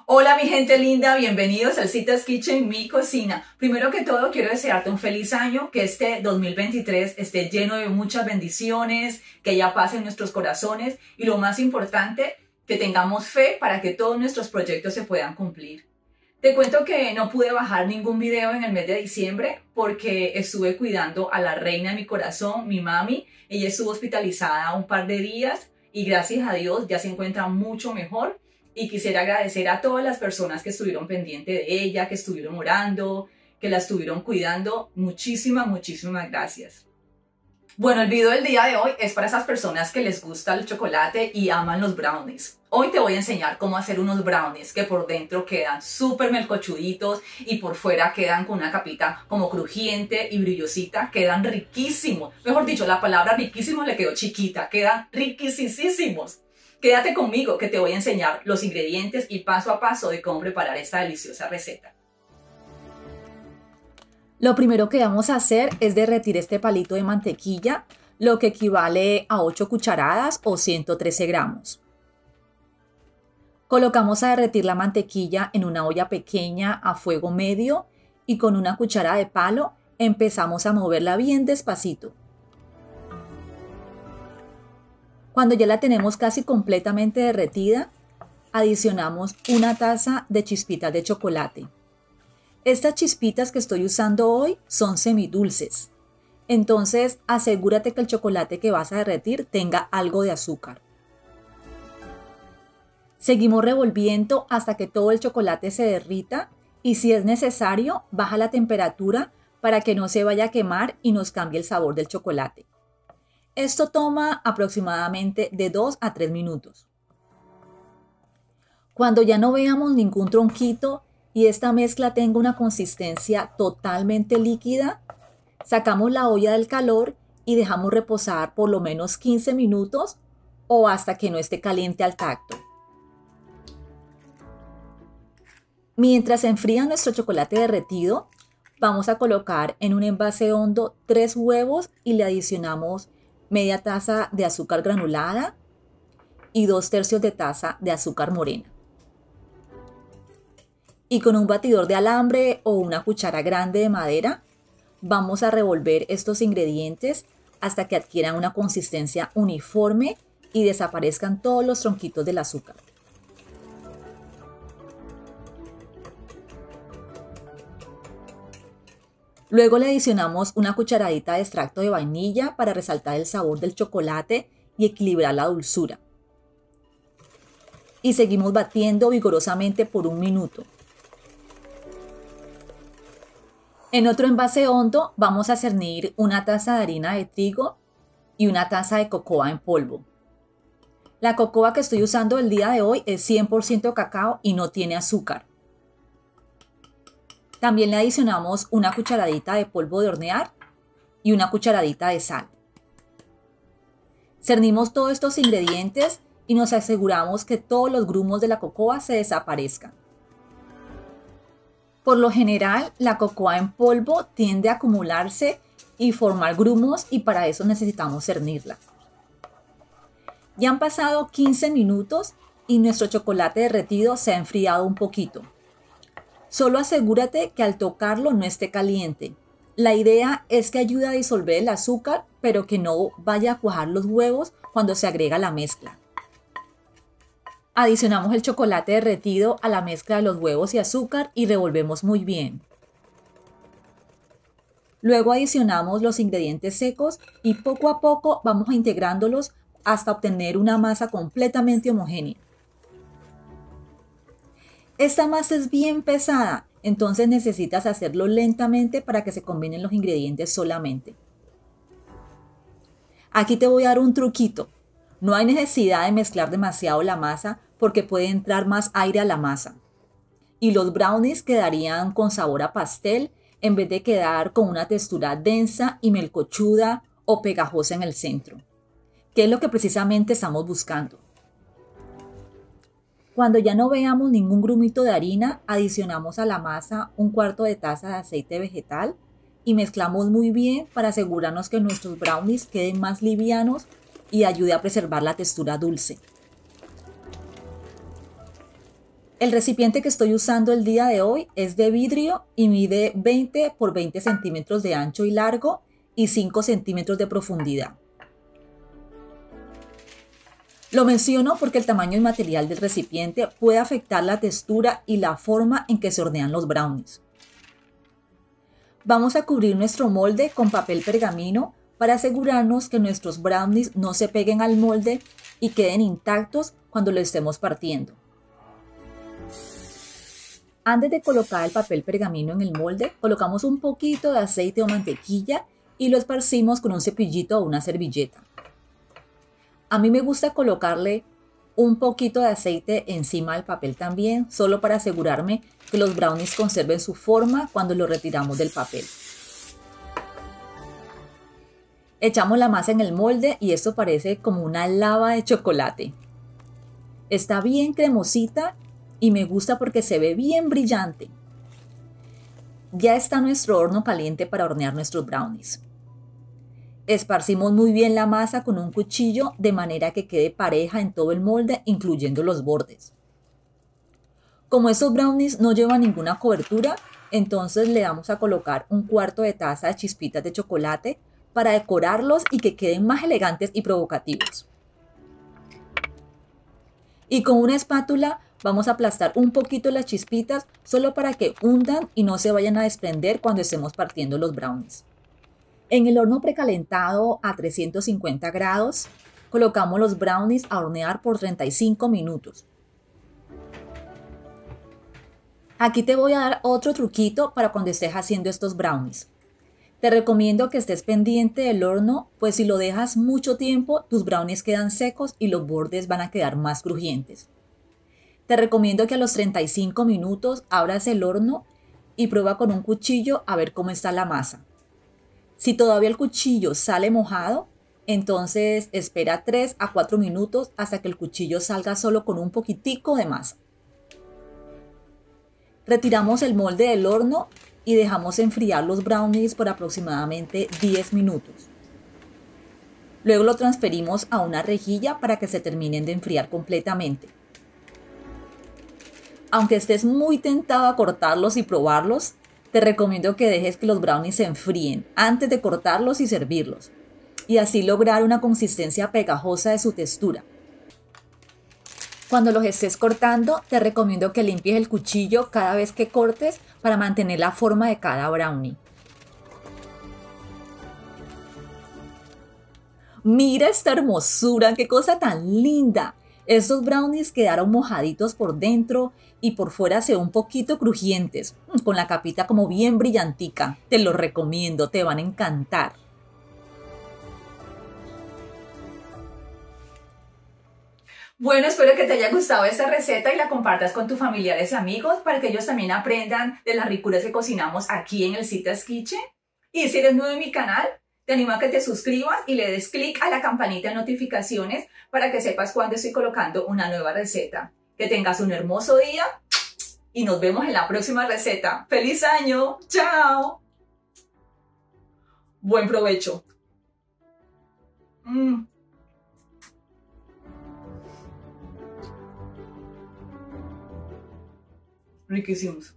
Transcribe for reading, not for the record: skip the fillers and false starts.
Hola mi gente linda, bienvenidos al Citas Kitchen, mi cocina. Primero que todo quiero desearte un feliz año, que este 2023 esté lleno de muchas bendiciones, que haya paz en nuestros corazones y lo más importante, que tengamos fe para que todos nuestros proyectos se puedan cumplir. Te cuento que no pude bajar ningún video en el mes de diciembre porque estuve cuidando a la reina de mi corazón, mi mami. Ella estuvo hospitalizada un par de días y gracias a Dios ya se encuentra mucho mejor. Y quisiera agradecer a todas las personas que estuvieron pendientes de ella, que estuvieron orando, que la estuvieron cuidando. Muchísimas gracias. Bueno, el video del día de hoy es para esas personas que les gusta el chocolate y aman los brownies. Hoy te voy a enseñar cómo hacer unos brownies que por dentro quedan súper melcochuditos y por fuera quedan con una capita como crujiente y brillosita. Quedan riquísimos. Mejor dicho, la palabra riquísimo le quedó chiquita. Quedan riquísimos. Quédate conmigo que te voy a enseñar los ingredientes y paso a paso de cómo preparar esta deliciosa receta. Lo primero que vamos a hacer es derretir este palito de mantequilla, lo que equivale a 8 cucharadas o 113 gramos. Colocamos a derretir la mantequilla en una olla pequeña a fuego medio y con una cuchara de palo empezamos a moverla bien despacito. Cuando ya la tenemos casi completamente derretida, adicionamos una taza de chispitas de chocolate. Estas chispitas que estoy usando hoy son semidulces. Entonces asegúrate que el chocolate que vas a derretir tenga algo de azúcar. Seguimos revolviendo hasta que todo el chocolate se derrita y si es necesario, baja la temperatura para que no se vaya a quemar y nos cambie el sabor del chocolate. Esto toma aproximadamente de 2 a 3 minutos. Cuando ya no veamos ningún tronquito y esta mezcla tenga una consistencia totalmente líquida, sacamos la olla del calor y dejamos reposar por lo menos 15 minutos o hasta que no esté caliente al tacto. Mientras se enfría nuestro chocolate derretido, vamos a colocar en un envase hondo 3 huevos y le adicionamos media taza de azúcar granulada y 2/3 de taza de azúcar morena. Y con un batidor de alambre o una cuchara grande de madera, vamos a revolver estos ingredientes hasta que adquieran una consistencia uniforme y desaparezcan todos los tronquitos del azúcar. Luego le adicionamos una cucharadita de extracto de vainilla para resaltar el sabor del chocolate y equilibrar la dulzura. Y seguimos batiendo vigorosamente por 1 minuto. En otro envase hondo vamos a cernir una taza de harina de trigo y una taza de cocoa en polvo. La cocoa que estoy usando el día de hoy es 100% cacao y no tiene azúcar. También le adicionamos una cucharadita de polvo de hornear y una cucharadita de sal. Cernimos todos estos ingredientes y nos aseguramos que todos los grumos de la cocoa se desaparezcan. Por lo general, la cocoa en polvo tiende a acumularse y formar grumos y para eso necesitamos cernirla. Ya han pasado 15 minutos y nuestro chocolate derretido se ha enfriado un poquito. Solo asegúrate que al tocarlo no esté caliente. La idea es que ayude a disolver el azúcar, pero que no vaya a cuajar los huevos cuando se agrega la mezcla. Adicionamos el chocolate derretido a la mezcla de los huevos y azúcar y revolvemos muy bien. Luego adicionamos los ingredientes secos y poco a poco vamos integrándolos hasta obtener una masa completamente homogénea. Esta masa es bien pesada, entonces necesitas hacerlo lentamente para que se combinen los ingredientes solamente. Aquí te voy a dar un truquito. No hay necesidad de mezclar demasiado la masa porque puede entrar más aire a la masa. Y los brownies quedarían con sabor a pastel en vez de quedar con una textura densa y melcochuda o pegajosa en el centro, que es lo que precisamente estamos buscando. Cuando ya no veamos ningún grumito de harina, adicionamos a la masa 1/4 de taza de aceite vegetal y mezclamos muy bien para asegurarnos que nuestros brownies queden más livianos y ayude a preservar la textura dulce. El recipiente que estoy usando el día de hoy es de vidrio y mide 20 por 20 centímetros de ancho y largo y 5 centímetros de profundidad. Lo menciono porque el tamaño y material del recipiente puede afectar la textura y la forma en que se hornean los brownies. Vamos a cubrir nuestro molde con papel pergamino para asegurarnos que nuestros brownies no se peguen al molde y queden intactos cuando lo estemos partiendo. Antes de colocar el papel pergamino en el molde, colocamos un poquito de aceite o mantequilla y lo esparcimos con un cepillito o una servilleta. A mí me gusta colocarle un poquito de aceite encima del papel también, solo para asegurarme que los brownies conserven su forma cuando los retiramos del papel. Echamos la masa en el molde y esto parece como una lava de chocolate. Está bien cremosita y me gusta porque se ve bien brillante. Ya está nuestro horno caliente para hornear nuestros brownies. Esparcimos muy bien la masa con un cuchillo de manera que quede pareja en todo el molde, incluyendo los bordes. Como estos brownies no llevan ninguna cobertura, entonces le vamos a colocar un cuarto de taza de chispitas de chocolate para decorarlos y que queden más elegantes y provocativos. Y con una espátula vamos a aplastar un poquito las chispitas solo para que hundan y no se vayan a desprender cuando estemos partiendo los brownies. En el horno precalentado a 350 grados, colocamos los brownies a hornear por 35 minutos. Aquí te voy a dar otro truquito para cuando estés haciendo estos brownies. Te recomiendo que estés pendiente del horno, pues si lo dejas mucho tiempo, tus brownies quedan secos y los bordes van a quedar más crujientes. Te recomiendo que a los 35 minutos abras el horno y prueba con un cuchillo a ver cómo está la masa. Si todavía el cuchillo sale mojado, entonces espera 3 a 4 minutos hasta que el cuchillo salga solo con un poquitico de masa. Retiramos el molde del horno y dejamos enfriar los brownies por aproximadamente 10 minutos. Luego lo transferimos a una rejilla para que se terminen de enfriar completamente. Aunque estés muy tentado a cortarlos y probarlos, te recomiendo que dejes que los brownies se enfríen antes de cortarlos y servirlos, y así lograr una consistencia pegajosa de su textura. Cuando los estés cortando, te recomiendo que limpies el cuchillo cada vez que cortes para mantener la forma de cada brownie. Mira esta hermosura, qué cosa tan linda. Estos brownies quedaron mojaditos por dentro y por fuera se ven un poquito crujientes, con la capita como bien brillantica. Te los recomiendo, te van a encantar. Bueno, espero que te haya gustado esta receta y la compartas con tus familiares y amigos para que ellos también aprendan de las ricuras que cocinamos aquí en el Citas Kitchen. Y si eres nuevo en mi canal, te animo a que te suscribas y le des clic a la campanita de notificaciones para que sepas cuando estoy colocando una nueva receta. Que tengas un hermoso día y nos vemos en la próxima receta. ¡Feliz año! ¡Chao! Buen provecho. Riquísimos.